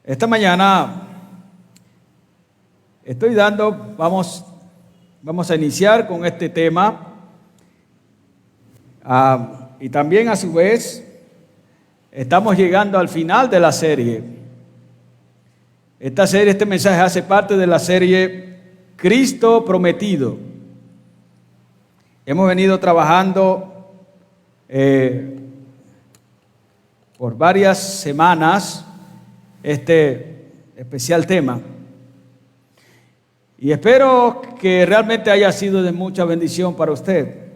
Esta mañana vamos a iniciar con este tema y también a su vez estamos llegando al final de la serie. Este mensaje hace parte de la serie Cristo Prometido. Hemos venido trabajando por varias semanas este especial tema. Y espero que realmente haya sido de mucha bendición para usted.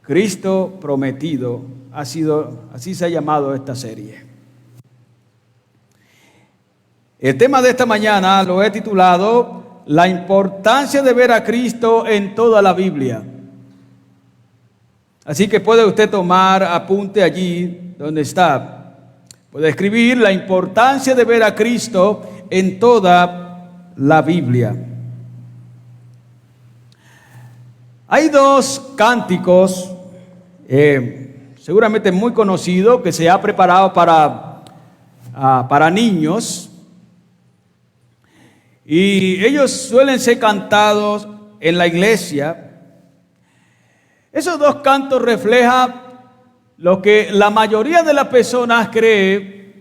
Cristo Prometido así se ha llamado esta serie. El tema de esta mañana lo he titulado La importancia de ver a Cristo en toda la Biblia. Así que puede usted tomar apunte allí donde está. Puede escribir la importancia de ver a Cristo en toda la Biblia. Hay dos cánticos seguramente muy conocidos que se ha preparado para niños. Y ellos suelen ser cantados en la iglesia. Esos dos cantos reflejan lo que la mayoría de las personas cree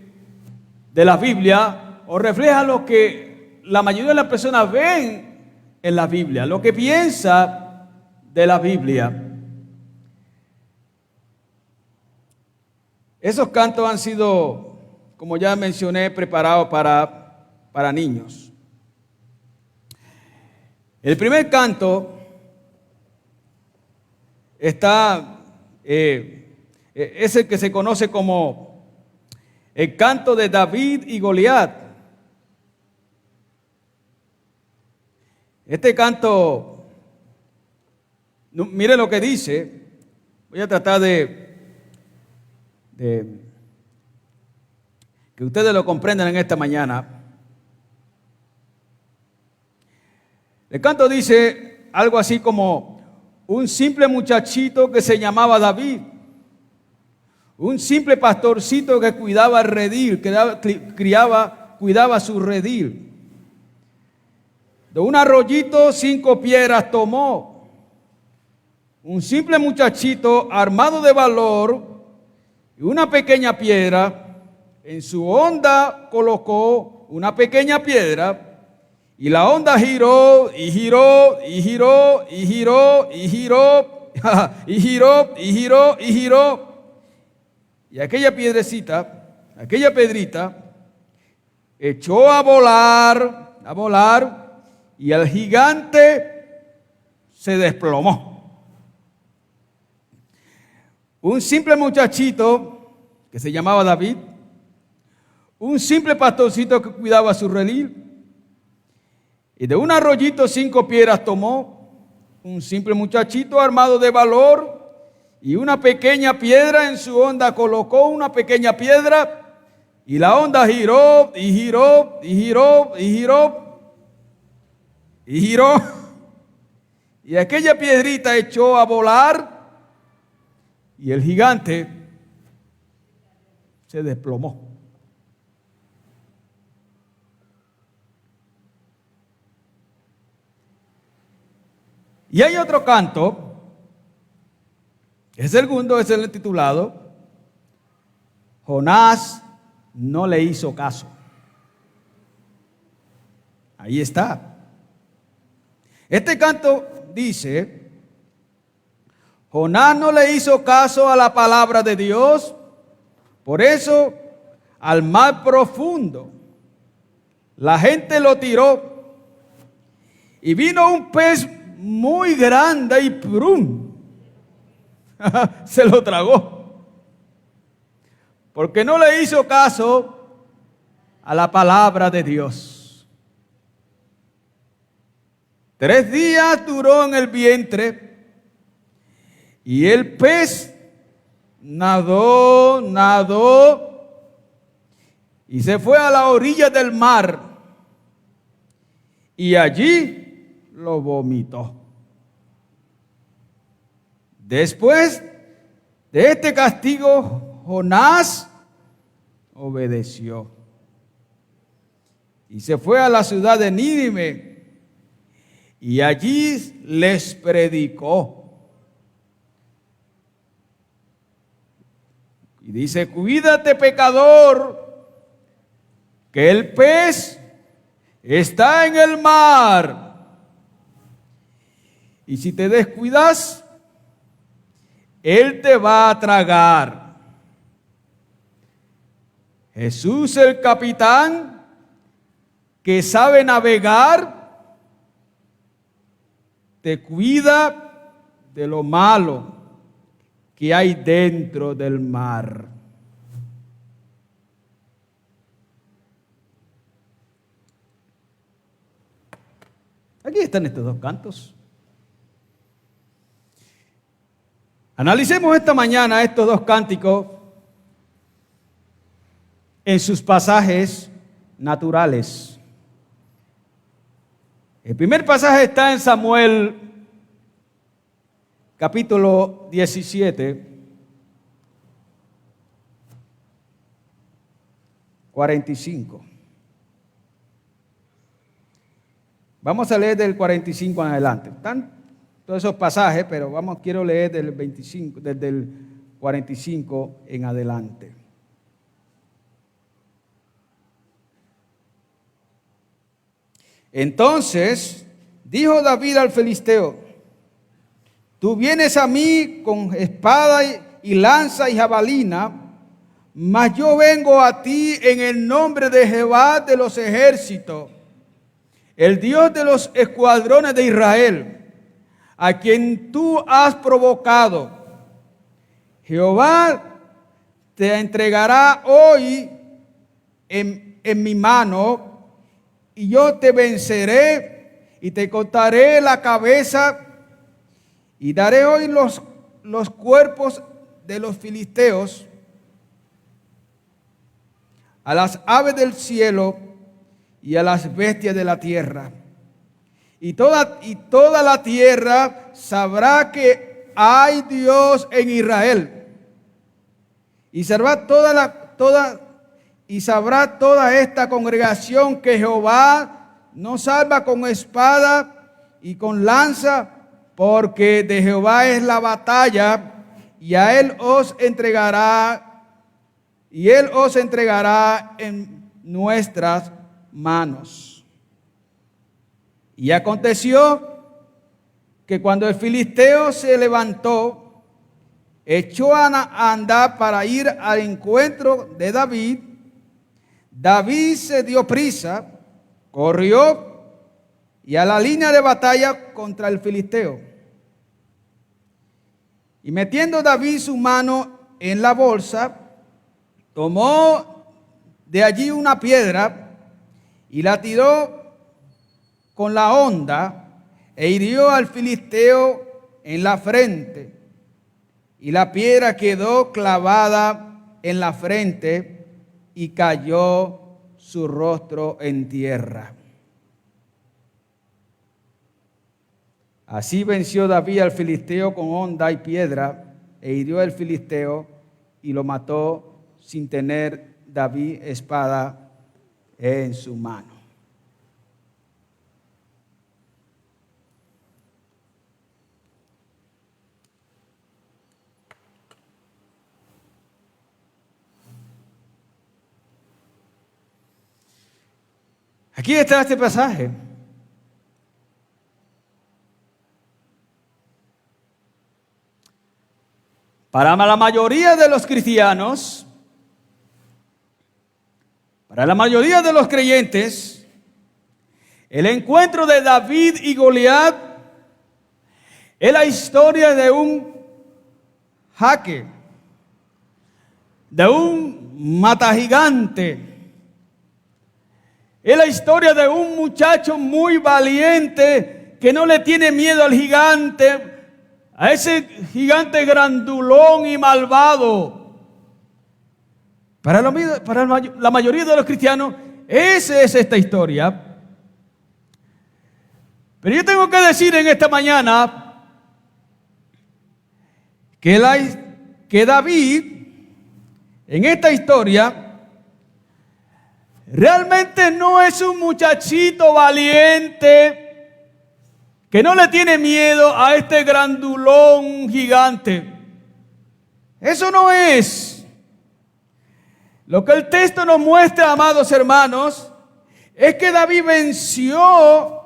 de la Biblia, o refleja lo que la mayoría de las personas ven en la Biblia, lo que piensa de la Biblia. Esos cantos han sido, como ya mencioné, preparados para niños. El primer canto es el que se conoce como el canto de David y Goliat. Este canto, mire lo que dice. Voy a tratar de que ustedes lo comprendan en esta mañana. El canto dice algo así como: un simple muchachito que se llamaba David, un simple pastorcito que cuidaba el redil, cuidaba su redil. De un arroyito 5 piedras tomó. Un simple muchachito armado de valor y una pequeña piedra. En su honda colocó una pequeña piedra. Y la onda giró y giró y giró y giró y giró y giró y giró y giró. Y aquella pedrita, echó a volar, y el gigante se desplomó. Un simple muchachito que se llamaba David, un simple pastorcito que cuidaba su redil, y de un arroyito 5 piedras tomó. Un simple muchachito armado de valor y una pequeña piedra. En su honda colocó una pequeña piedra. Y la onda giró y giró y giró y giró y giró. Y aquella piedrita echó a volar. Y el gigante se desplomó. Y hay otro canto, el segundo es el titulado Jonás no le hizo caso. Ahí está. Este canto dice: Jonás no le hizo caso a la palabra de Dios, por eso al mar profundo la gente lo tiró, y vino un pez muy grande y ¡prum! Se lo tragó, porque no le hizo caso a la palabra de Dios. 3 días duró en el vientre, y el pez nadó y se fue a la orilla del mar, y allí lo vomitó. Después de este castigo, Jonás obedeció. Y se fue a la ciudad de Nínive y allí les predicó. Y dice: cuídate, pecador, que el pez está en el mar. Y si te descuidas, él te va a tragar. Jesús, el capitán, que sabe navegar, te cuida de lo malo que hay dentro del mar. Aquí están estos dos cantos. Analicemos esta mañana estos dos cánticos en sus pasajes naturales. El primer pasaje está en Samuel, capítulo 17, 45. Vamos a leer del 45 en adelante. Están todos esos pasajes, pero quiero leer del 25, desde el 45 en adelante. Entonces dijo David al filisteo: tú vienes a mí con espada y lanza y jabalina, mas yo vengo a ti en el nombre de Jehová de los ejércitos, el Dios de los escuadrones de Israel, a quien tú has provocado. Jehová te entregará hoy en mi mano, y yo te venceré y te cortaré la cabeza, y daré hoy los cuerpos de los filisteos a las aves del cielo y a las bestias de la tierra. Y toda la tierra sabrá que hay Dios en Israel. Y sabrá toda esta congregación que Jehová no salva con espada y con lanza, porque de Jehová es la batalla, y a él os entregará, en nuestras manos. Y aconteció que cuando el filisteo se levantó, echó a andar para ir al encuentro de David. David se dio prisa, corrió y a la línea de batalla contra el filisteo. Y metiendo David su mano en la bolsa, tomó de allí una piedra y la tiró con la honda e hirió al filisteo en la frente. Y la piedra quedó clavada en la frente y cayó su rostro en tierra. Así venció David al filisteo con honda y piedra, e hirió al filisteo y lo mató sin tener David espada en su mano. Aquí está este pasaje. Para la mayoría de los cristianos, para la mayoría de los creyentes, el encuentro de David y Goliat es la historia de un jaque, de un matagigante. Es la historia de un muchacho muy valiente que no le tiene miedo al gigante, a ese gigante grandulón y malvado. Para la mayoría de los cristianos, esa es esta historia. Pero yo tengo que decir en esta mañana que David, en esta historia, realmente no es un muchachito valiente que no le tiene miedo a este grandulón gigante. Eso no es. Lo que el texto nos muestra, amados hermanos, es que David venció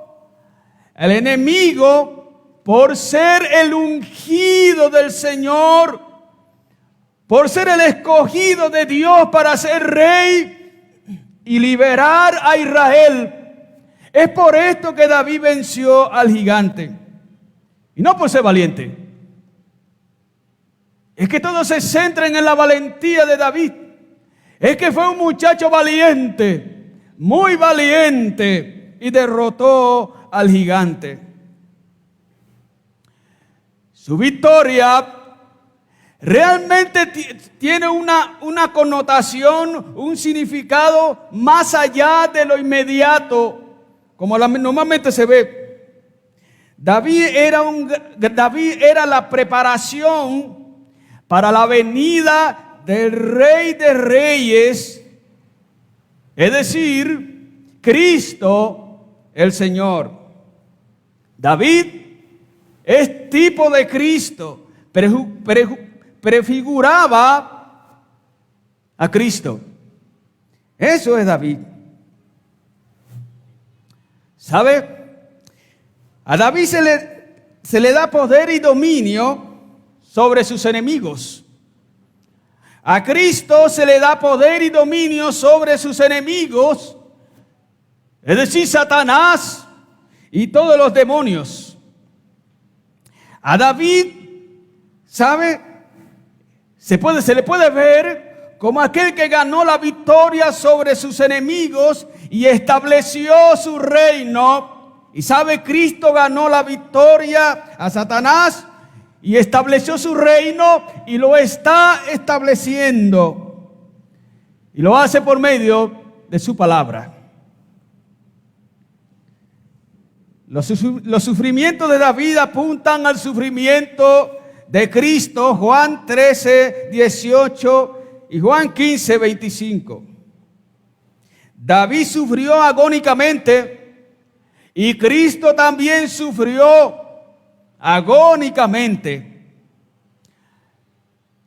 al enemigo por ser el ungido del Señor, por ser el escogido de Dios para ser rey y liberar a Israel. Es por esto que David venció al gigante. Y no por ser valiente. Es que todos se centran en la valentía de David. Es que fue un muchacho valiente, muy valiente, y derrotó al gigante. Su victoria realmente tiene una connotación, un significado más allá de lo inmediato, como normalmente se ve. David era la preparación para la venida del Rey de Reyes, es decir, Cristo el Señor. David es tipo de Cristo, prefiguraba a Cristo. Eso es David. ¿Sabe? A David se le da poder y dominio sobre sus enemigos. A Cristo se le da poder y dominio sobre sus enemigos, es decir, Satanás y todos los demonios. A David, ¿sabe? Se le puede ver como aquel que ganó la victoria sobre sus enemigos y estableció su reino. Y sabe, Cristo ganó la victoria a Satanás y estableció su reino y lo está estableciendo. Y lo hace por medio de su palabra. Los sufrimientos de David apuntan al sufrimiento de Cristo, Juan 13, 18 y Juan 15, 25. David sufrió agónicamente y Cristo también sufrió agónicamente.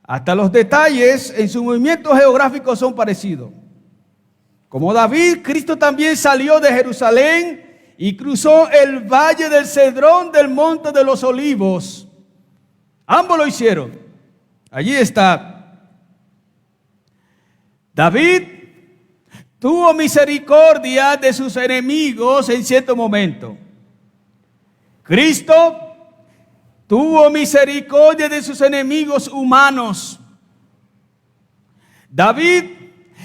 Hasta los detalles en su movimiento geográfico son parecidos. Como David, Cristo también salió de Jerusalén y cruzó el valle del Cedrón del monte de los Olivos. Ambos lo hicieron. Allí está. David tuvo misericordia de sus enemigos en cierto momento. Cristo tuvo misericordia de sus enemigos humanos. David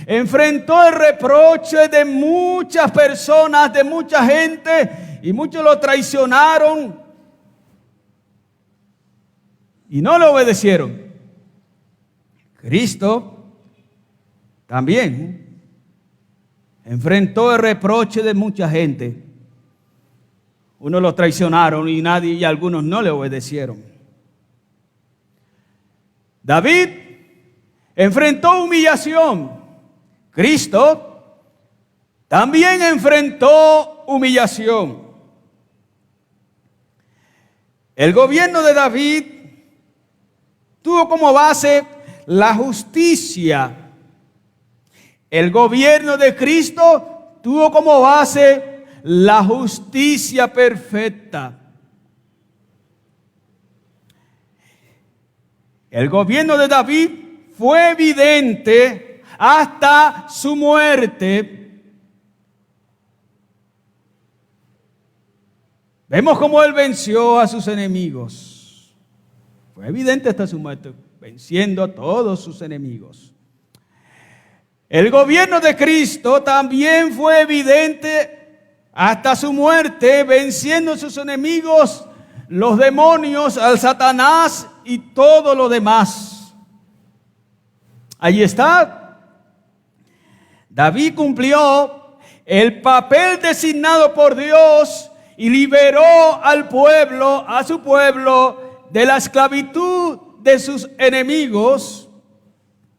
enfrentó el reproche de muchas personas, de mucha gente, y muchos lo traicionaron y no le obedecieron. Cristo también enfrentó el reproche de mucha gente. Unos lo traicionaron y algunos no le obedecieron. David enfrentó humillación. Cristo también enfrentó humillación. El gobierno de David tuvo como base la justicia. El gobierno de Cristo tuvo como base la justicia perfecta. El gobierno de David fue evidente hasta su muerte. Vemos cómo él venció a sus enemigos. Fue evidente hasta su muerte, venciendo a todos sus enemigos. El gobierno de Cristo también fue evidente hasta su muerte, venciendo a sus enemigos, los demonios, al Satanás y todo lo demás. Allí está. David cumplió el papel designado por Dios y liberó al pueblo, a su pueblo, de la esclavitud de sus enemigos.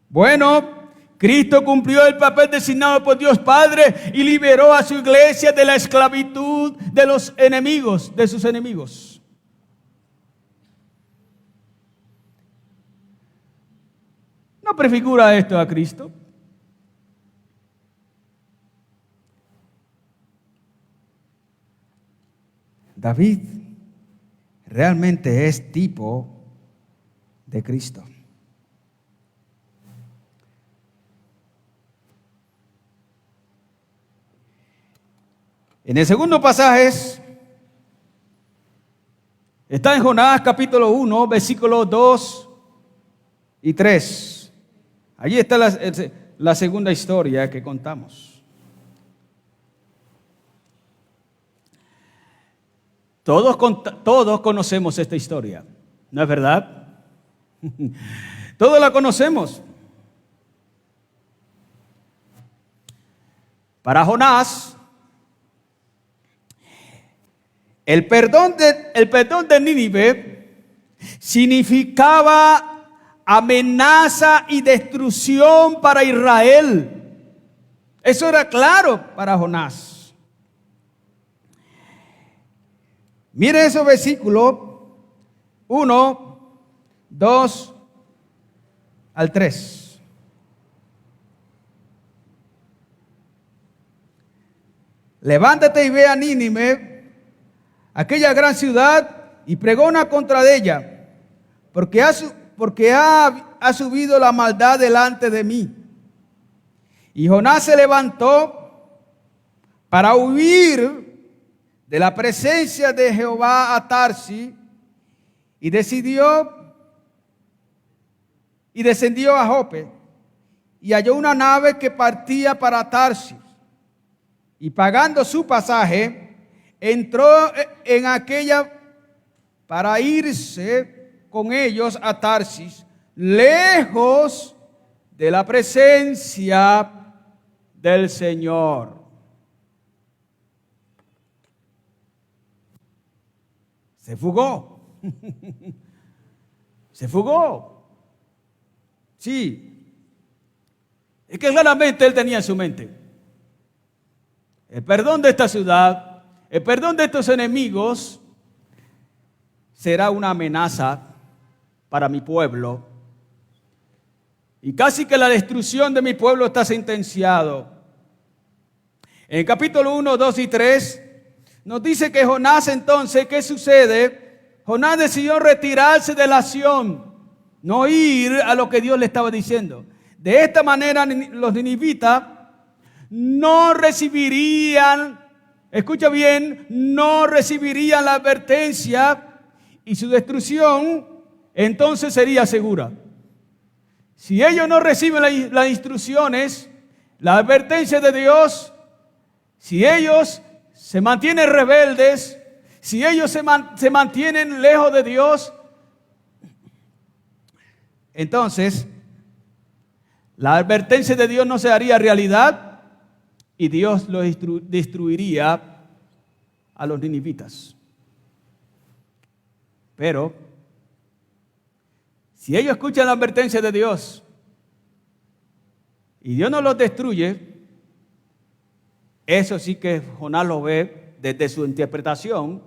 Bueno, Cristo cumplió el papel designado por Dios Padre y liberó a su iglesia de la esclavitud de los enemigos, de sus enemigos. ¿No prefigura esto a Cristo? David realmente es tipo de Cristo. En el segundo pasaje está en Jonás capítulo 1, versículos 2 y 3. Allí está la segunda historia que contamos. Todos conocemos esta historia, ¿no es verdad? Todos la conocemos. Para Jonás, el perdón de Nínive significaba amenaza y destrucción para Israel. Eso era claro para Jonás. Mire esos versículos 1, 2 al 3. Levántate y ve a Nínive, aquella gran ciudad, y pregona contra ella, porque ha subido la maldad delante de mí. Y Jonás se levantó para huir de la presencia de Jehová a Tarsis, y descendió a Jope, y halló una nave que partía para Tarsis, y pagando su pasaje, entró en aquella para irse con ellos a Tarsis, lejos de la presencia del Señor. Se fugó. Se fugó. Sí. Es que claramente él tenía en su mente el perdón de esta ciudad, el perdón de estos enemigos será una amenaza para mi pueblo. Y casi que la destrucción de mi pueblo está sentenciado. En el capítulo 1, 2 y 3 nos dice que Jonás entonces, ¿qué sucede? Jonás decidió retirarse de la acción, no ir a lo que Dios le estaba diciendo. De esta manera los ninivitas no recibirían, escucha bien, no recibirían la advertencia y su destrucción entonces sería segura. Si ellos no reciben las instrucciones, la advertencia de Dios, si ellos se mantienen rebeldes, si ellos se mantienen lejos de Dios, entonces la advertencia de Dios no se haría realidad y Dios los destruiría a los ninivitas. Pero si ellos escuchan la advertencia de Dios y Dios no los destruye, eso sí que Jonás lo ve desde su interpretación,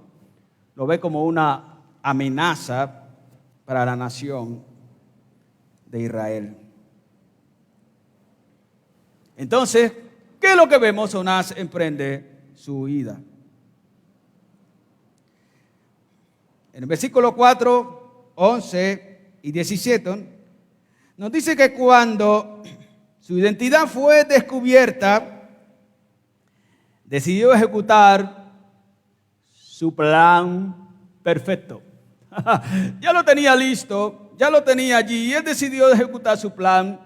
lo ve como una amenaza para la nación de Israel. Entonces, ¿qué es lo que vemos? Jonás emprende su huida. En el versículo 4, 11 y 17 nos dice que cuando su identidad fue descubierta, decidió ejecutar su plan perfecto. Ya lo tenía listo, ya lo tenía allí y él decidió ejecutar su plan.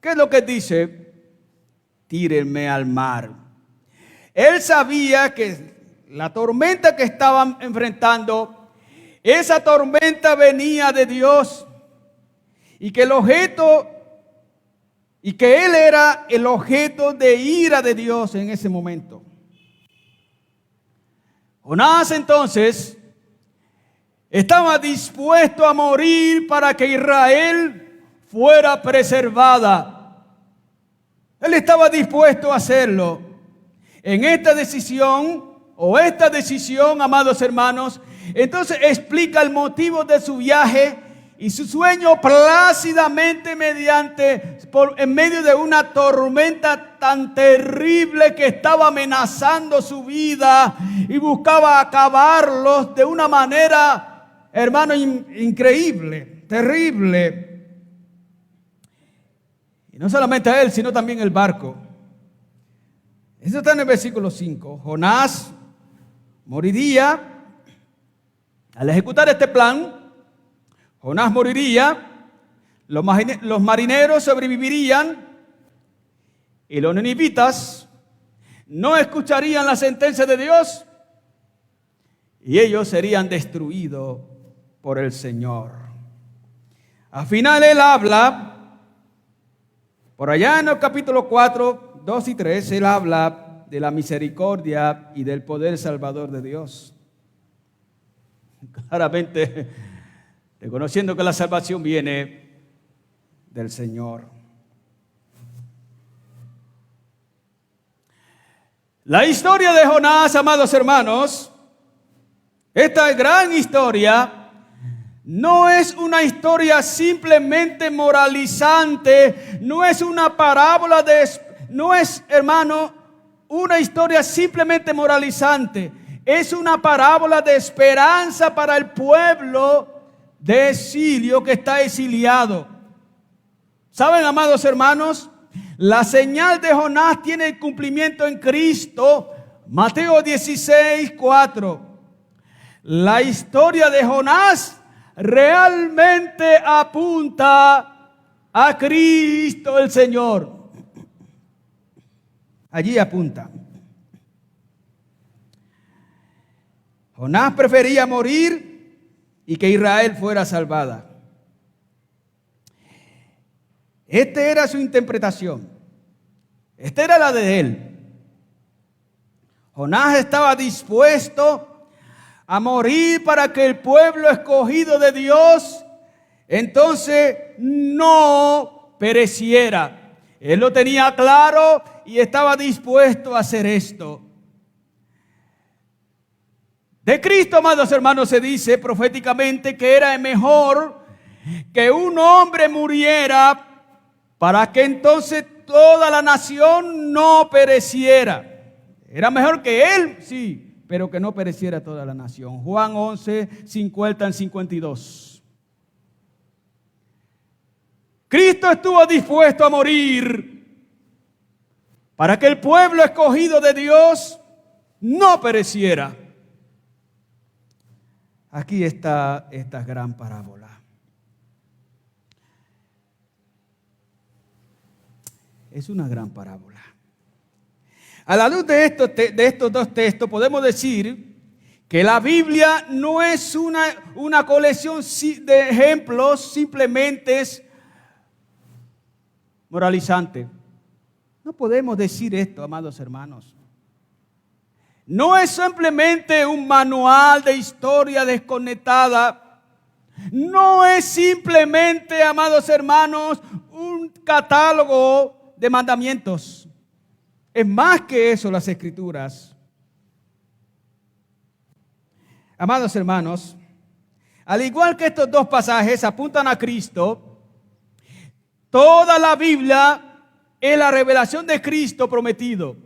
¿Qué es lo que dice? Tírenme al mar. Él sabía que la tormenta que estaban enfrentando, esa tormenta venía de Dios y que él era el objeto de ira de Dios en ese momento. Jonás entonces estaba dispuesto a morir para que Israel fuera preservada. Él estaba dispuesto a hacerlo. En esta decisión, amados hermanos, entonces explica el motivo de su viaje y su sueño plácidamente en medio de una tormenta tan terrible que estaba amenazando su vida y buscaba acabarlos de una manera, hermano, increíble, terrible. Y no solamente a él, sino también el barco. Eso está en el versículo 5. Jonás moriría. Al ejecutar este plan, Jonás moriría, los marineros sobrevivirían y los ninivitas no escucharían la sentencia de Dios y ellos serían destruidos por el Señor. Al final él habla, por allá en el capítulo 4, 2 y 3, él habla de la misericordia y del poder salvador de Dios. Claramente, reconociendo que la salvación viene del Señor. La historia de Jonás, amados hermanos, esta gran historia, no es una historia simplemente moralizante, no es una parábola no es, hermano, una historia simplemente moralizante. Es una parábola de esperanza para el pueblo de exilio que está exiliado. ¿Saben, amados hermanos? La señal de Jonás tiene el cumplimiento en Cristo. Mateo 16, 4. La historia de Jonás realmente apunta a Cristo el Señor. Allí apunta. Jonás prefería morir y que Israel fuera salvada. Esta era su interpretación. Esta era la de él. Jonás estaba dispuesto a morir para que el pueblo escogido de Dios entonces no pereciera. Él lo tenía claro y estaba dispuesto a hacer esto. De Cristo, amados hermanos, se dice proféticamente que era mejor que un hombre muriera para que entonces toda la nación no pereciera. Era mejor que él, sí, pero que no pereciera toda la nación. Juan 11, 50 en 52. Cristo estuvo dispuesto a morir para que el pueblo escogido de Dios no pereciera. Aquí está esta gran parábola. Es una gran parábola. A la luz de estos dos textos podemos decir que la Biblia no es una colección de ejemplos simplemente moralizante. No podemos decir esto, amados hermanos. No es simplemente un manual de historia desconectada. No es simplemente, amados hermanos, un catálogo de mandamientos. Es más que eso las Escrituras. Amados hermanos, al igual que estos dos pasajes apuntan a Cristo, toda la Biblia es la revelación de Cristo prometido.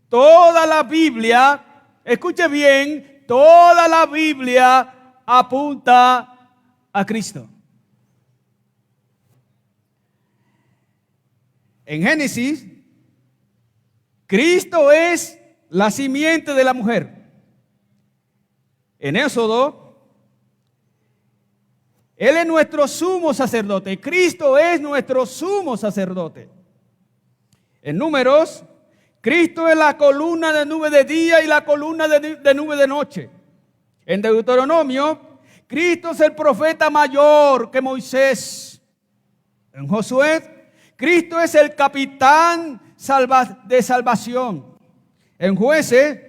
Toda la Biblia, escuche bien, toda la Biblia apunta a Cristo. En Génesis, Cristo es la simiente de la mujer. En Éxodo, Él es nuestro sumo sacerdote. Cristo es nuestro sumo sacerdote. En Números, Cristo es la columna de nube de día y la columna de nube de noche. En Deuteronomio, Cristo es el profeta mayor que Moisés. En Josué, Cristo es el capitán de salvación. En Jueces,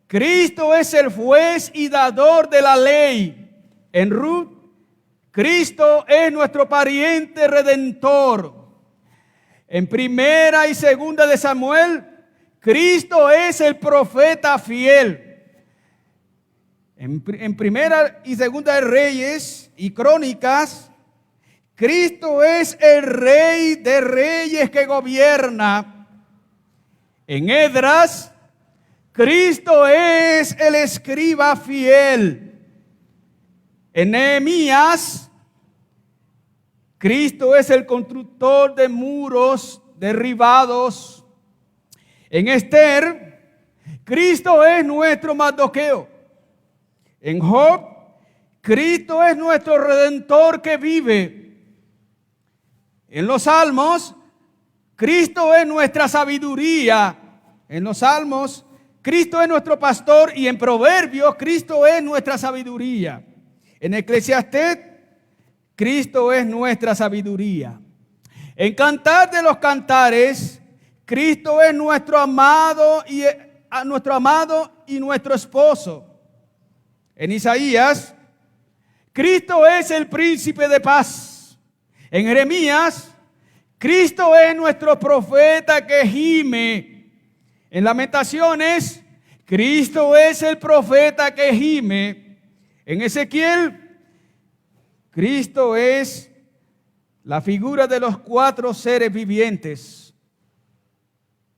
Cristo es el juez y dador de la ley. En Ruth, Cristo es nuestro pariente redentor. En primera y segunda de Samuel, Cristo es el profeta fiel. En primera y segunda de Reyes y Crónicas, Cristo es el Rey de Reyes que gobierna. En Esdras, Cristo es el escriba fiel. En Nehemías, Cristo es el constructor de muros derribados. En Esther, Cristo es nuestro Mardoqueo. En Job, Cristo es nuestro redentor que vive. En los Salmos, Cristo es nuestra sabiduría. En los Salmos, Cristo es nuestro pastor, y en Proverbios, Cristo es nuestra sabiduría. En Eclesiastés, Cristo es nuestra sabiduría. En Cantar de los Cantares, Cristo es nuestro amado y nuestro esposo. En Isaías, Cristo es el príncipe de paz. En Jeremías, Cristo es nuestro profeta que gime. En Lamentaciones, Cristo es el profeta que gime. En Ezequiel, Cristo es la figura de los 4 seres vivientes.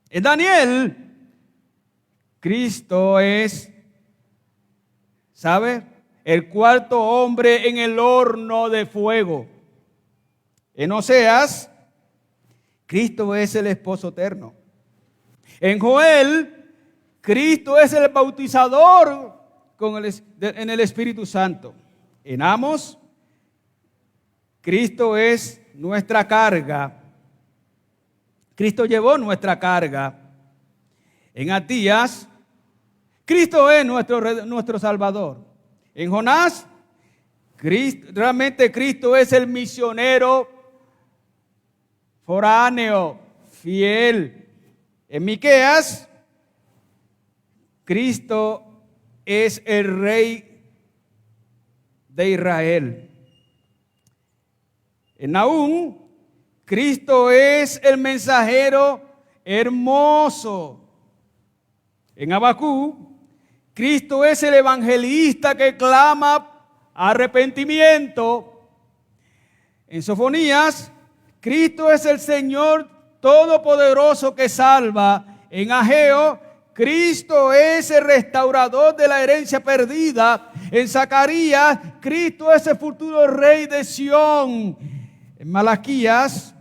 En Daniel, Cristo es, ¿sabe?, el 4º hombre en el horno de fuego. En Oseas, Cristo es el esposo eterno. En Joel, Cristo es el bautizador en el Espíritu Santo. En Amos, Cristo es nuestra carga. Cristo llevó nuestra carga. En Atías, Cristo es nuestro Salvador. En Jonás, realmente Cristo es el misionero foráneo, fiel. En Miqueas, Cristo es el Rey de Israel. En Nahum, Cristo es el mensajero hermoso. En Habacuc, Cristo es el evangelista que clama arrepentimiento. En Sofonías, Cristo es el Señor todopoderoso que salva. En Ageo, Cristo es el restaurador de la herencia perdida. En Zacarías, Cristo es el futuro rey de Sión. En Malaquías,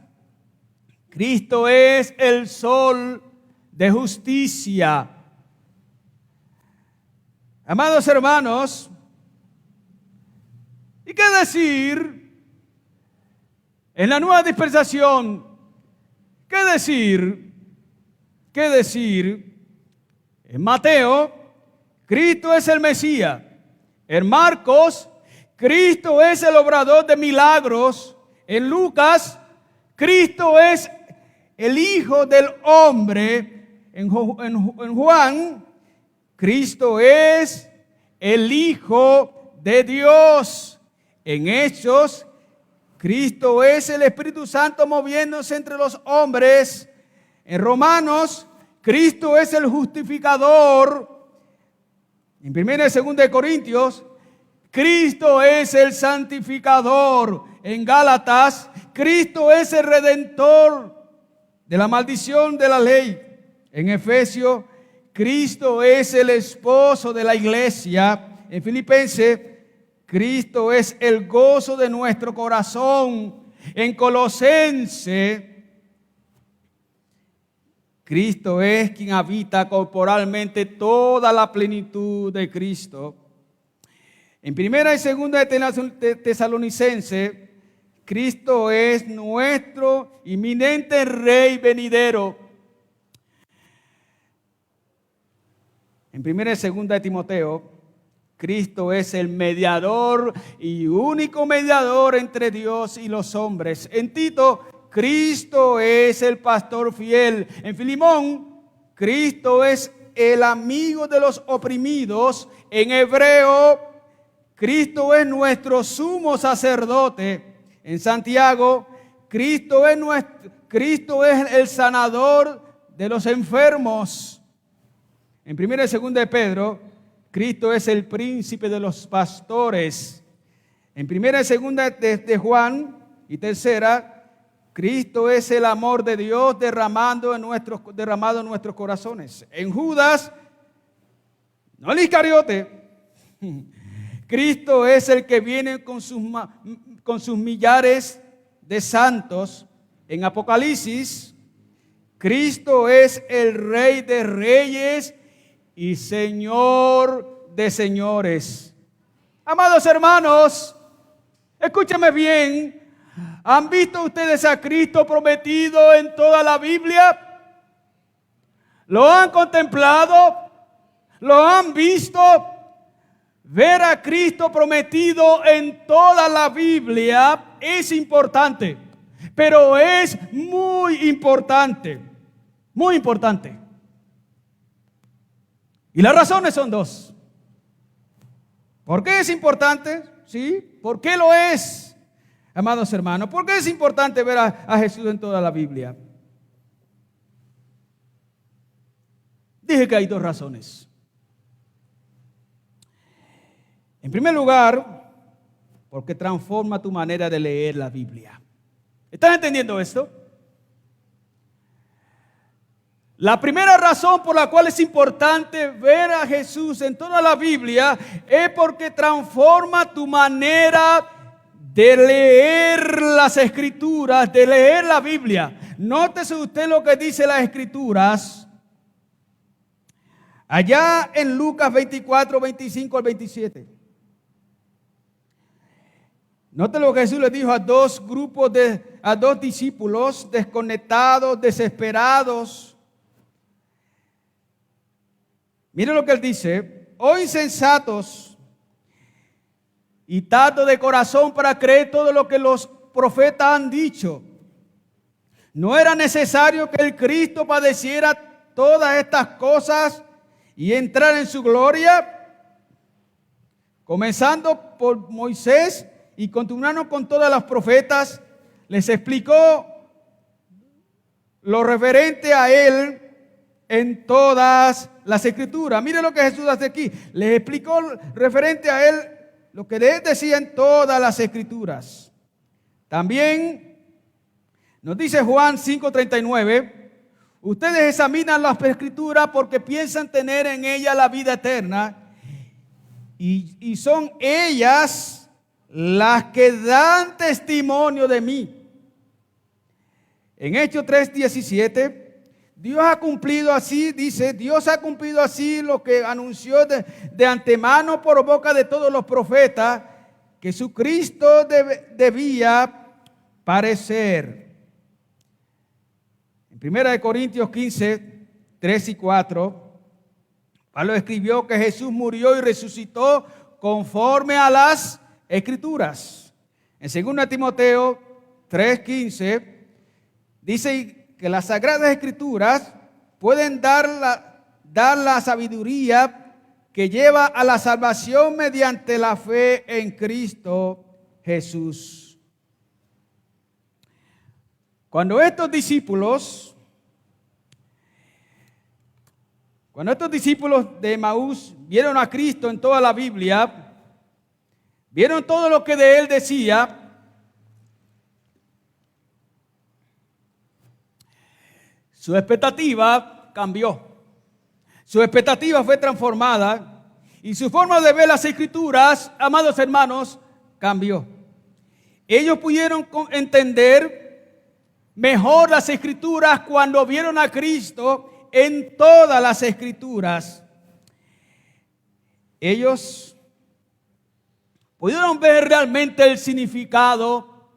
Cristo es el sol de justicia. Amados hermanos, ¿y qué decir en la nueva dispensación? ¿Qué decir? ¿Qué decir? En Mateo, Cristo es el Mesías. En Marcos, Cristo es el obrador de milagros. En Lucas, Cristo es el Hijo del Hombre. En Juan, Cristo es el Hijo de Dios. En Hechos, Cristo es el Espíritu Santo moviéndose entre los hombres. En Romanos, Cristo es el justificador. En 1 y 2 de Corintios, Cristo es el santificador. En Gálatas, Cristo es el redentor de la maldición de la ley. En Efesios, Cristo es el esposo de la iglesia. En Filipenses, Cristo es el gozo de nuestro corazón. En Colosenses, Cristo es quien habita corporalmente toda la plenitud de Cristo. En 1 y 2 de Tesalonicenses, Cristo es nuestro inminente Rey venidero. En 1 y 2 de Timoteo, Cristo es el mediador y único mediador entre Dios y los hombres. En Tito, Cristo es el pastor fiel. En Filemón, Cristo es el amigo de los oprimidos. En Hebreo, Cristo es nuestro sumo sacerdote. En Santiago, Cristo es el sanador de los enfermos. En 1 y 2 de Pedro, Cristo es el príncipe de los pastores. En 1 y 2 de Juan y 3, Cristo es el amor de Dios derramado en nuestros corazones. En Judas, no el Iscariote, Cristo es el que viene con sus millares de santos. En Apocalipsis, Cristo es el Rey de Reyes y Señor de señores. Amados hermanos, escúcheme bien. ¿Han visto ustedes a Cristo prometido en toda la Biblia? ¿Lo han contemplado? ¿Lo han visto? Ver a Cristo prometido en toda la Biblia es importante, pero es muy importante, muy importante. Y las razones son dos. ¿Por qué es importante? ¿Sí? ¿Por qué lo es, amados hermanos? ¿Por qué es importante ver a Jesús en toda la Biblia? Dije que hay dos razones. En primer lugar, porque transforma tu manera de leer la Biblia. ¿Estás entendiendo esto? La primera razón por la cual es importante ver a Jesús en toda la Biblia es porque transforma tu manera de leer las Escrituras, de leer la Biblia. Nótese usted lo que dice las Escrituras. Allá en Lucas 24, 25 al 27. Note lo que Jesús le dijo a dos discípulos desconectados, desesperados. Mire lo que él dice: oh insensatos y tardos de corazón para creer todo lo que los profetas han dicho. ¿No era necesario que el Cristo padeciera todas estas cosas y entrar en su gloria? Comenzando por Moisés y continuando con todas las profetas, les explicó lo referente a él en todas las Escrituras. Mire lo que Jesús hace aquí. Les explicó referente a él lo que él decía en todas las Escrituras. También nos dice Juan 5:39, ustedes examinan las Escrituras porque piensan tener en ellas la vida eterna y son ellas las que dan testimonio de mí. En Hechos 3:17, Dios ha cumplido así, dice, Dios ha cumplido así lo que anunció de antemano por boca de todos los profetas, que su Cristo debía padecer. En 1 Corintios 15, 3 y 4, Pablo escribió que Jesús murió y resucitó conforme a las Escrituras. En 2 Timoteo 3:15 dice que las Sagradas Escrituras pueden dar la sabiduría que lleva a la salvación mediante la fe en Cristo Jesús. Cuando estos discípulos de Emaús vieron a Cristo en toda la Biblia, vieron todo lo que de él decía, su expectativa cambió. Su expectativa fue transformada y su forma de ver las Escrituras, amados hermanos, cambió. Ellos pudieron entender mejor las Escrituras cuando vieron a Cristo en todas las Escrituras. Ellos pudieron ver realmente el significado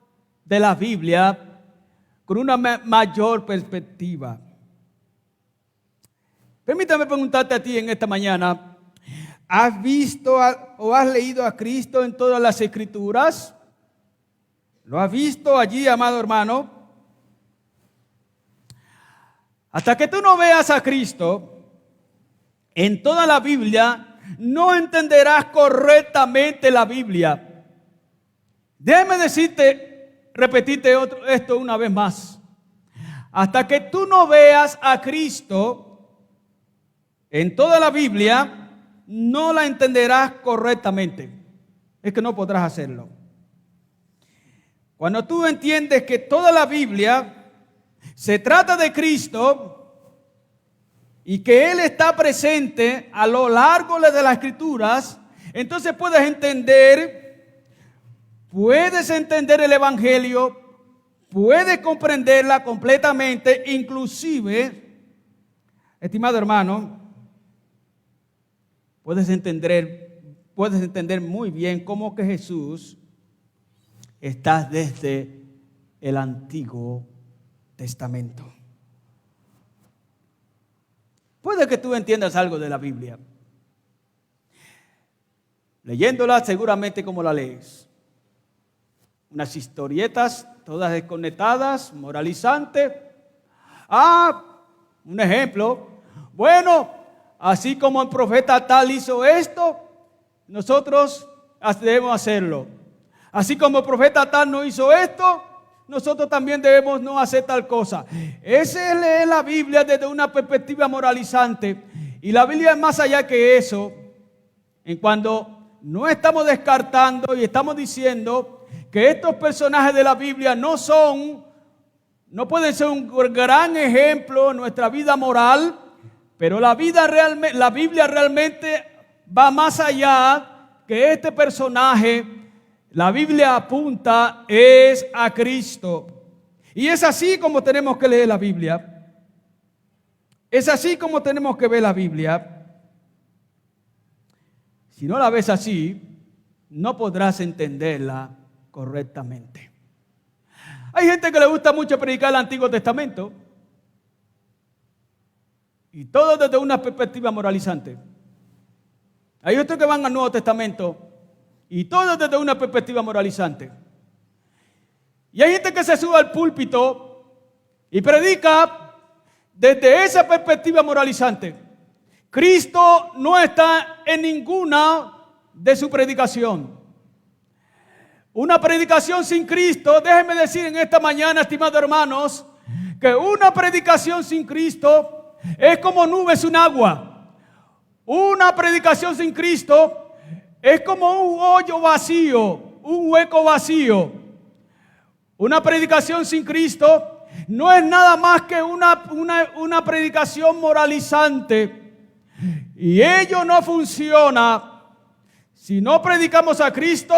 de la Biblia con una mayor perspectiva. Permítame preguntarte a ti en esta mañana, ¿has visto o has leído a Cristo en todas las Escrituras? ¿Lo has visto allí, amado hermano? Hasta que tú no veas a Cristo en toda la Biblia, no entenderás correctamente la Biblia. Déjame repetirte esto una vez más. Hasta que tú no veas a Cristo en toda la Biblia, no la entenderás correctamente. Es que no podrás hacerlo. Cuando tú entiendes que toda la Biblia se trata de Cristo y que Él está presente a lo largo de las Escrituras, entonces puedes entender el Evangelio, puedes comprenderla completamente, inclusive, estimado hermano, puedes entender muy bien cómo que Jesús está desde el Antiguo Testamento. Puede que tú entiendas algo de la Biblia. Leyéndola seguramente como la lees. Unas historietas todas desconectadas, moralizantes. Un ejemplo. Bueno, así como el profeta tal hizo esto, nosotros debemos hacerlo. Así como el profeta tal no hizo esto, nosotros también debemos no hacer tal cosa. Ese es leer la Biblia desde una perspectiva moralizante. Y la Biblia es más allá que eso. En cuando no estamos descartando y estamos diciendo que estos personajes de la Biblia no pueden ser un gran ejemplo en nuestra vida moral, pero la Biblia realmente va más allá que este personaje. La Biblia apunta es a Cristo. Y es así como tenemos que leer la Biblia. Es así como tenemos que ver la Biblia. Si no la ves así, no podrás entenderla correctamente. Hay gente que le gusta mucho predicar el Antiguo Testamento. Y todo desde una perspectiva moralizante. Hay otros que van al Nuevo Testamento. Y todo desde una perspectiva moralizante. Y hay gente que se sube al púlpito y predica desde esa perspectiva moralizante. Cristo no está en ninguna de su predicación. Una predicación sin Cristo, déjenme decir en esta mañana, estimados hermanos, que una predicación sin Cristo es como nubes sin agua. Una predicación sin Cristo es como un hoyo vacío, un hueco vacío. Una predicación sin Cristo no es nada más que una predicación moralizante. Y ello no funciona. Si no predicamos a Cristo,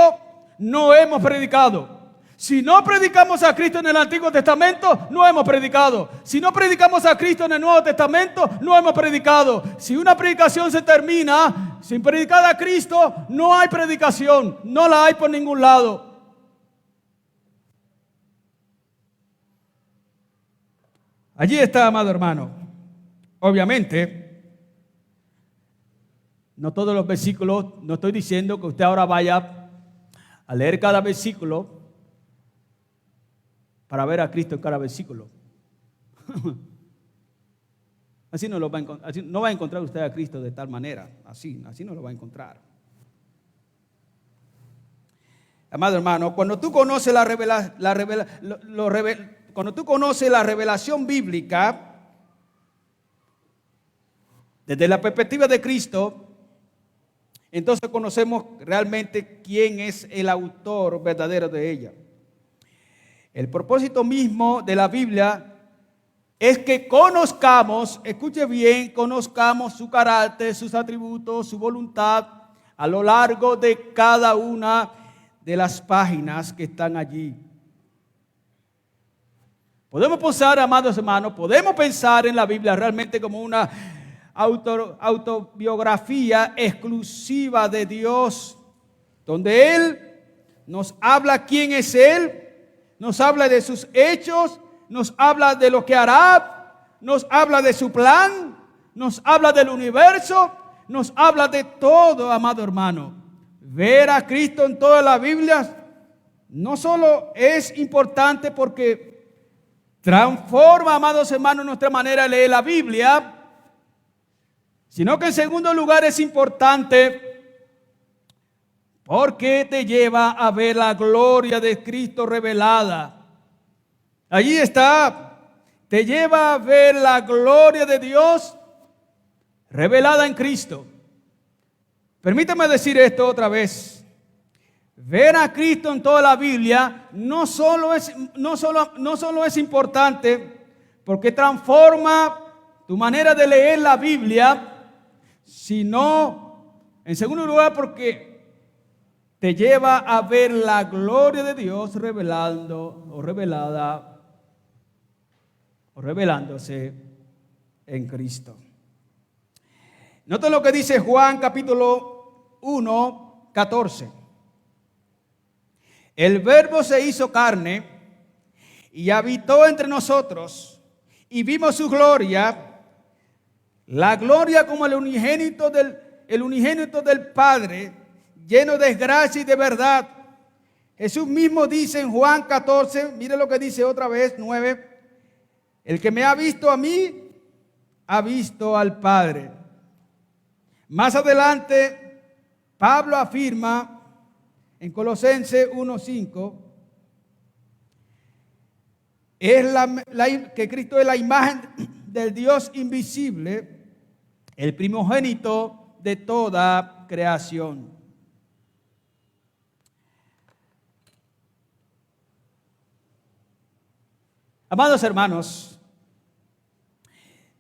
no hemos predicado. Si no predicamos a Cristo en el Antiguo Testamento, no hemos predicado. Si no predicamos a Cristo en el Nuevo Testamento, no hemos predicado. Si una predicación se termina sin predicar a Cristo, no hay predicación. No la hay por ningún lado. Allí está, amado hermano. Obviamente, no todos los versículos, no estoy diciendo que usted ahora vaya a leer cada versículo para ver a Cristo en cada versículo. Así no va a encontrar usted a Cristo de tal manera. Así no lo va a encontrar. Amado hermano, cuando tú conoces cuando tú conoces la revelación bíblica desde la perspectiva de Cristo, entonces conocemos realmente quién es el autor verdadero de ella. El propósito mismo de la Biblia es que conozcamos, escuche bien, conozcamos su carácter, sus atributos, su voluntad a lo largo de cada una de las páginas que están allí. Podemos pensar, amados hermanos, podemos pensar en la Biblia realmente como una autobiografía exclusiva de Dios, donde Él nos habla quién es Él, nos habla de sus hechos, nos habla de lo que hará, nos habla de su plan, nos habla del universo, nos habla de todo, amado hermano. Ver a Cristo en toda la Biblia no solo es importante porque transforma, amados hermanos, nuestra manera de leer la Biblia, sino que en segundo lugar es importante porque te lleva a ver la gloria de Cristo revelada. Allí está, te lleva a ver la gloria de Dios revelada en Cristo. Permítame decir esto otra vez. Ver a Cristo en toda la Biblia no solo es importante porque transforma tu manera de leer la Biblia, sino, en segundo lugar, porque te lleva a ver la gloria de Dios revelándose en Cristo. Noten lo que dice Juan capítulo 1, 14. El Verbo se hizo carne y habitó entre nosotros y vimos su gloria, la gloria como el unigénito del Padre, lleno de gracia y de verdad. Jesús mismo dice en Juan 14, mire lo que dice otra vez, 9, el que me ha visto a mí, ha visto al Padre. Más adelante, Pablo afirma en Colosenses 1:5, que Cristo es la imagen del Dios invisible, el primogénito de toda creación. Amados hermanos,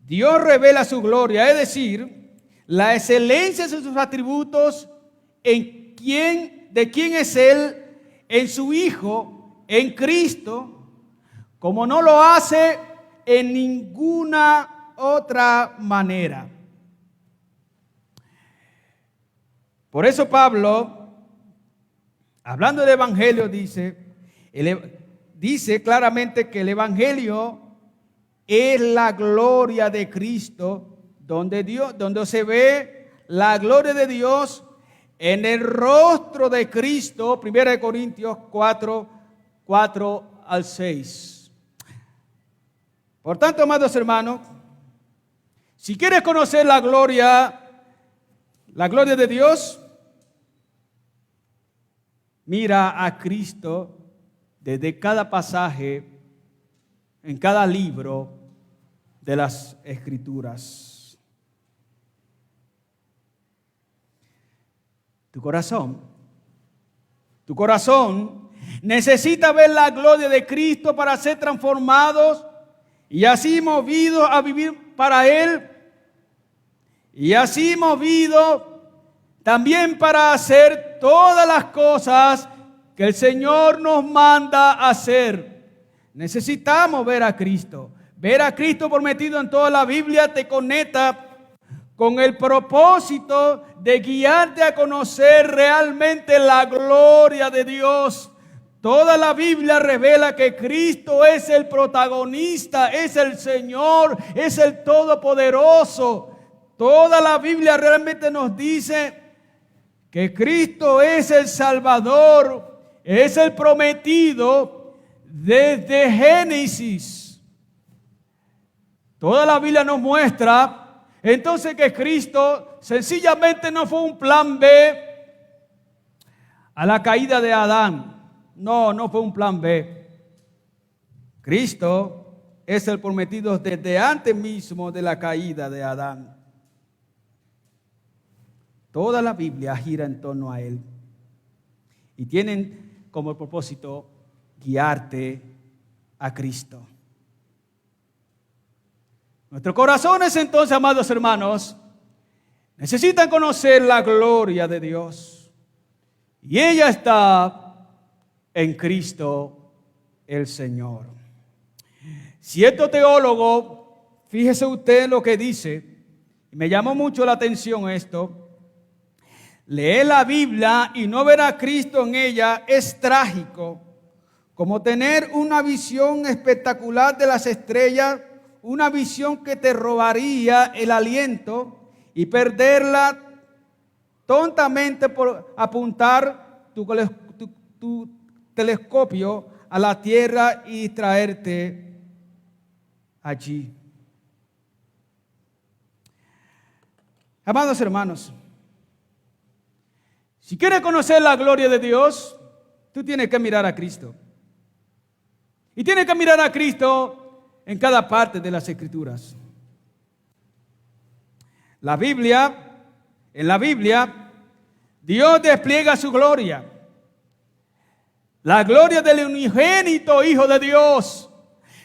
Dios revela su gloria, es decir, la excelencia de sus atributos de quién es Él, en su Hijo, en Cristo, como no lo hace en ninguna otra manera. Por eso Pablo, hablando del Evangelio, dice claramente que el Evangelio es la gloria de Cristo, donde se ve la gloria de Dios en el rostro de Cristo. 1 Corintios 4 al 6. Por tanto, amados hermanos, si quieres conocer la gloria de Dios, mira a Cristo desde cada pasaje, en cada libro de las Escrituras. Tu corazón necesita ver la gloria de Cristo para ser transformados y así movidos a vivir para Él, y así movidos también para hacer todas las cosas que el Señor nos manda hacer. Necesitamos ver a Cristo. Ver a Cristo prometido en toda la Biblia te conecta con el propósito de guiarte a conocer realmente la gloria de Dios. Toda la Biblia revela que Cristo es el protagonista, es el Señor, es el Todopoderoso. Toda la Biblia realmente nos dice que Cristo es el Salvador, es el prometido desde Génesis. Toda la Biblia nos muestra entonces que Cristo sencillamente no fue un plan B a la caída de Adán. No fue un plan B. Cristo es el prometido desde antes mismo de la caída de Adán. Toda la Biblia gira en torno a Él y tienen como propósito guiarte a Cristo. Nuestros corazones entonces, amados hermanos, necesitan conocer la gloria de Dios. Y ella está en Cristo el Señor. Cierto teólogo, fíjese usted lo que dice, y me llamó mucho la atención esto: leer la Biblia y no ver a Cristo en ella es trágico, como tener una visión espectacular de las estrellas, una visión que te robaría el aliento y perderla tontamente por apuntar tu telescopio a la tierra y traerte allí. Amados hermanos, si quieres conocer la gloria de Dios, tú tienes que mirar a Cristo. Y tienes que mirar a Cristo en cada parte de las Escrituras. En la Biblia, Dios despliega su gloria. La gloria del unigénito Hijo de Dios.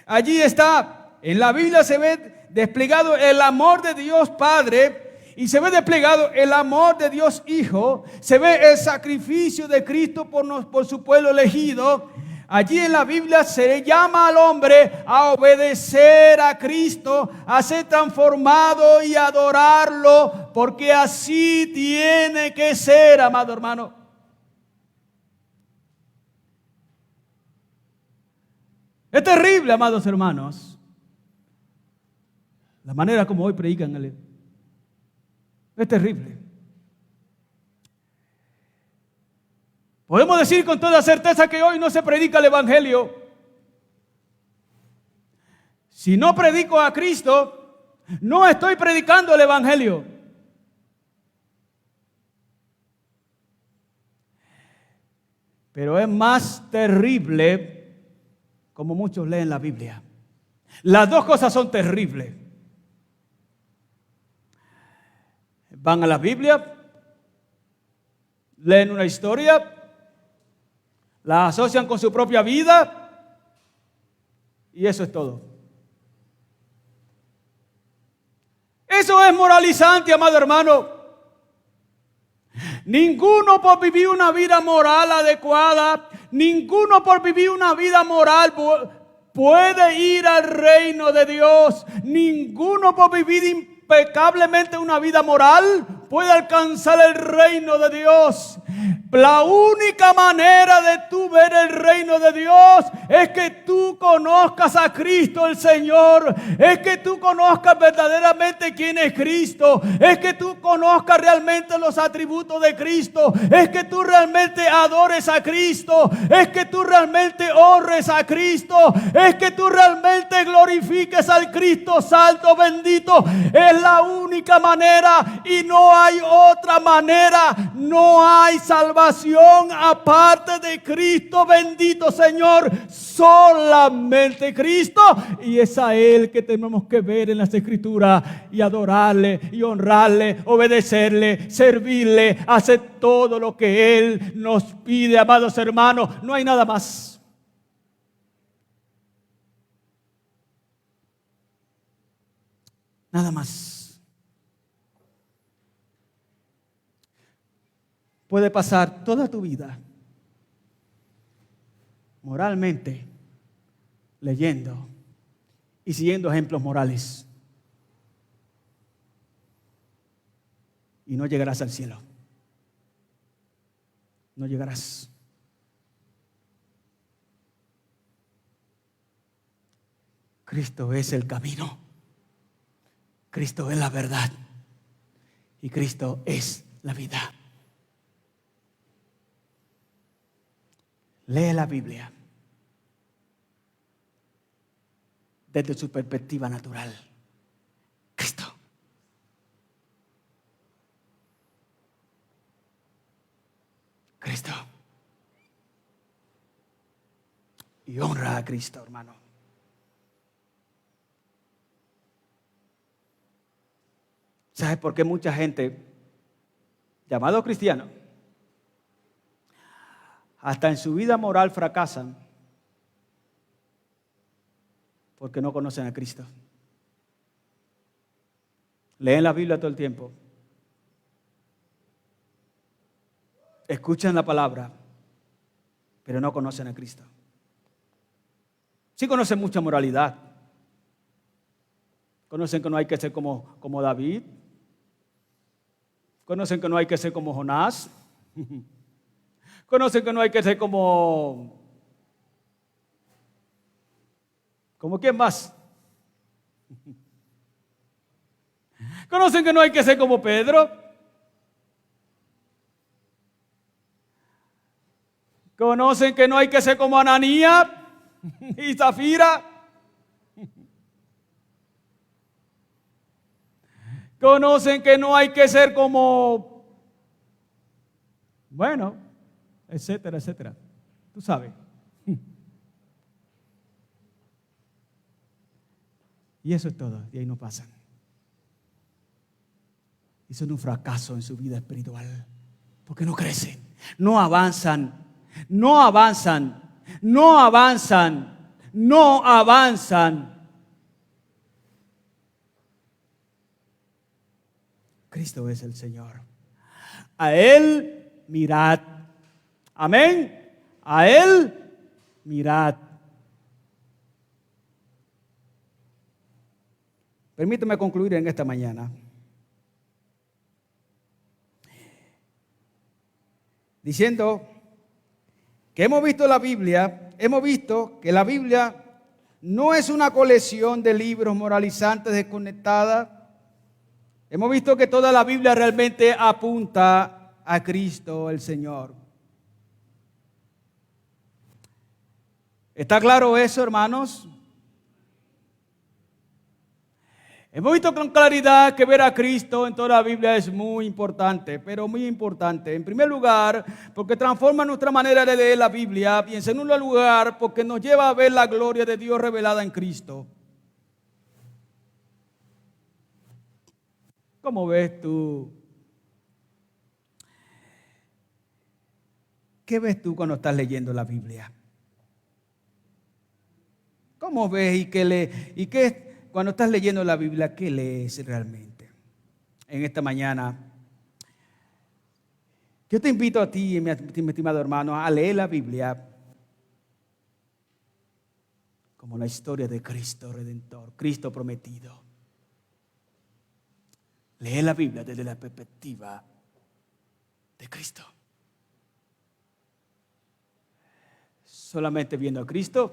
Allí está. En la Biblia se ve desplegado el amor de Dios Padre y se ve desplegado el amor de Dios Hijo. Se ve el sacrificio de Cristo por su pueblo elegido. Allí en la Biblia se llama al hombre a obedecer a Cristo, a ser transformado y adorarlo, porque así tiene que ser, amado hermano. Es terrible, amados hermanos, la manera como hoy predican. Es terrible. Podemos decir con toda certeza que hoy no se predica el Evangelio. Si no predico a Cristo, no estoy predicando el Evangelio. Pero es más terrible como muchos leen la Biblia. Las dos cosas son terribles. Van a la Biblia, leen una historia, la asocian con su propia vida y eso es todo. Eso es moralizante, amado hermano. Ninguno por vivir una vida moral adecuada, ninguno por vivir una vida moral puede ir al reino de Dios. Ninguno por vivir impecablemente una vida moral puede alcanzar el reino de Dios. La única manera de tú ver el reino de Dios es que tú conozcas a Cristo el Señor, es que tú conozcas verdaderamente quién es Cristo, es que tú conozcas realmente los atributos de Cristo, es que tú realmente adores a Cristo, es que tú realmente honres a Cristo, es que tú realmente glorifiques al Cristo Santo bendito. Es la única manera y no hay otra manera. No hay salvación aparte de Cristo bendito Señor, solamente Cristo, y es a Él que tenemos que ver en las Escrituras y adorarle y honrarle, obedecerle, servirle, hacer todo lo que Él nos pide, amados hermanos. No hay nada más. Nada más. Puede pasar toda tu vida moralmente leyendo y siguiendo ejemplos morales y no llegarás al cielo. No llegarás. Cristo es el camino. Cristo es la verdad. Y Cristo es la vida. Lee la Biblia desde su perspectiva natural. Cristo. Cristo. Y honra a Cristo, hermano. ¿Sabes por qué mucha gente, llamado cristiano, hasta en su vida moral fracasan? Porque no conocen a Cristo. Leen la Biblia todo el tiempo. Escuchan la palabra, pero no conocen a Cristo. Sí conocen mucha moralidad. Conocen que no hay que ser como David. Conocen que no hay que ser como Jonás. Conocen que no hay que ser ¿como quién más? Conocen que no hay que ser como Pedro. Conocen que no hay que ser como Ananías y Zafira. Conocen que no hay que ser como, bueno, etcétera, etcétera. Tú sabes. Y eso es todo, y ahí no pasan. Y son un fracaso en su vida espiritual, porque no crecen, no avanzan, no avanzan, no avanzan, no avanzan. Cristo es el Señor. A Él mirad. Amén. A Él mirad. Permítame concluir en esta mañana diciendo que hemos visto la Biblia, hemos visto que la Biblia no es una colección de libros moralizantes desconectadas. Hemos visto que toda la Biblia realmente apunta a Cristo el Señor. ¿Está claro eso, hermanos? Hemos visto con claridad que ver a Cristo en toda la Biblia es muy importante, pero muy importante. En primer lugar, porque transforma nuestra manera de leer la Biblia, y en segundo lugar, porque nos lleva a ver la gloria de Dios revelada en Cristo. ¿Cómo ves tú? ¿Qué ves tú cuando estás leyendo la Biblia? ¿Cómo ves y qué cuando estás leyendo la Biblia, qué lees realmente? En esta mañana, yo te invito a ti, mi estimado hermano, a leer la Biblia como la historia de Cristo Redentor, Cristo prometido. Lee la Biblia desde la perspectiva de Cristo. Solamente viendo a Cristo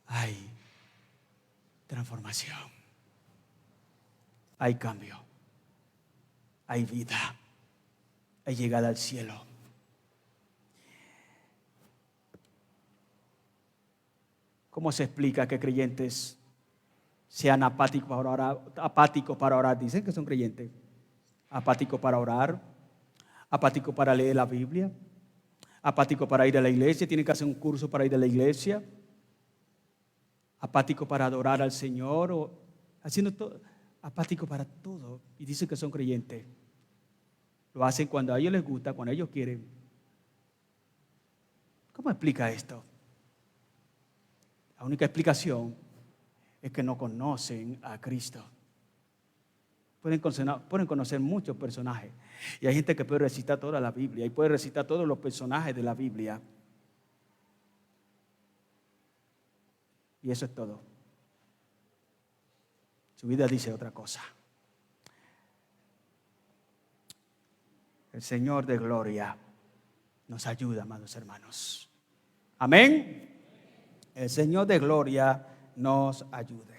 hay transformación, hay cambio, hay vida, hay llegada al cielo. ¿Cómo se explica que creyentes sean apáticos para orar? Dicen que son creyentes. Apáticos para orar, apáticos para leer la Biblia, apáticos para ir a la iglesia, tienen que hacer un curso para ir a la iglesia, apáticos para adorar al Señor, o haciendo todo, apáticos para todo, y dicen que son creyentes. Lo hacen cuando a ellos les gusta, cuando ellos quieren. ¿Cómo explica esto? La única explicación es que no conocen a Cristo. Pueden conocer muchos personajes. Y hay gente que puede recitar toda la Biblia y puede recitar todos los personajes de la Biblia. Y eso es todo. Su vida dice otra cosa. El Señor de gloria nos ayuda, amados hermanos. Amén. El Señor de gloria nos ayude.